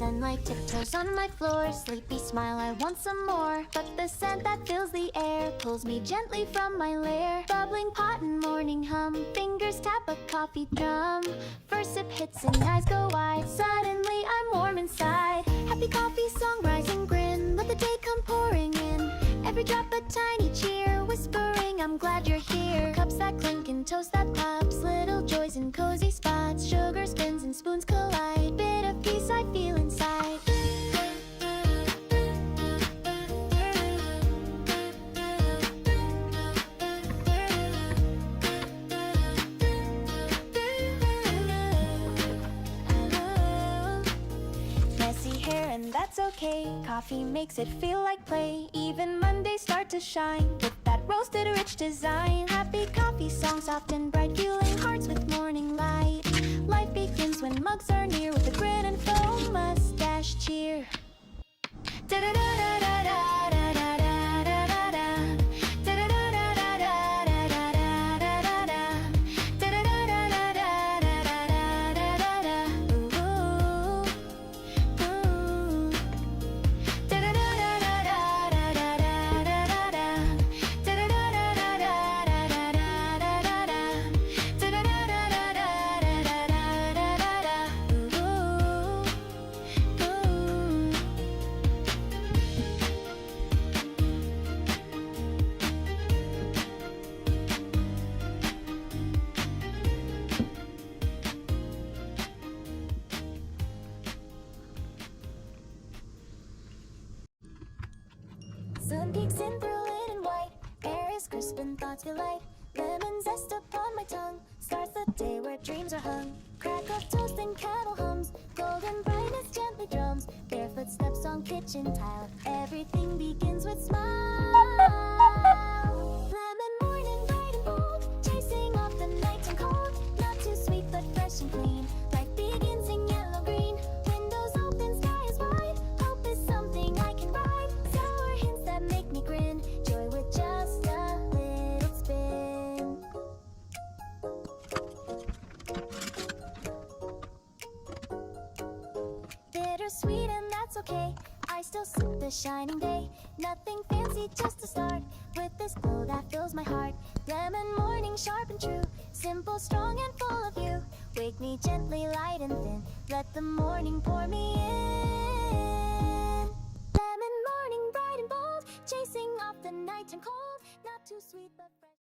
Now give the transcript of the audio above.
sunlight tiptoes on my floor. Sleepy smile, I want some more. But the scent that fills the air pulls me gently from my lair. Bubbling pot and morning hum, fingers tap a coffee drum. First sip hits and eyes go wide. Suddenly I'm warm inside. Happy coffee song, rising grin. Let the day come pouring in. Every drop a tiny cheer, whispering I'm glad you're here. Cups that clink and toast that pops, little joys in cozy spots. Sugar spins and spoons collide, bit of peace I feel inside. Messy hair and that's okay, coffee makes it feel like play. Even Mondays start to shine with that roasted rich design. Happy coffee song, soft and bright, fueling hearts with morning light. Life begins when mugs are near, with a grin and faux mustache cheer. Da da da da da da da da da da da da. Da da da da da da da da da da da da. Da da da da da da da da da da da. Ooh, ooh. Da da da da da da da da da da da da. Da da da da da da da da da da da da. Da da da da da da da da da da da. Ooh, ooh. Sun peeks in through linen white. Air is crisp and thoughts feel light. Lemon zest upon my tongue starts the day where dreams are hung. Crack of toast and kettle hums. Golden brightness gently drums. Barefoot steps on kitchen tile. Everything begins with smile. Lemon morning bright and bold, chasing off the night and cold. Not too sweet but fresh and clean. Life begins in yellow green. Windows open, sky is wide. Hope is something I can ride. Sour hints that make me grin. Joy with just a little spin. Bittersweet and that's okay. I still sip the shining day. Nothing fancy, just a start. With this glow that fills my heart. Lemon morning, sharp and true. Simple, strong and full of you. Wake me gently, light and thin. Let the morning pour me in. Lemon morning, bright and bold, chasing off the night and cold. Not too sweet but fresh.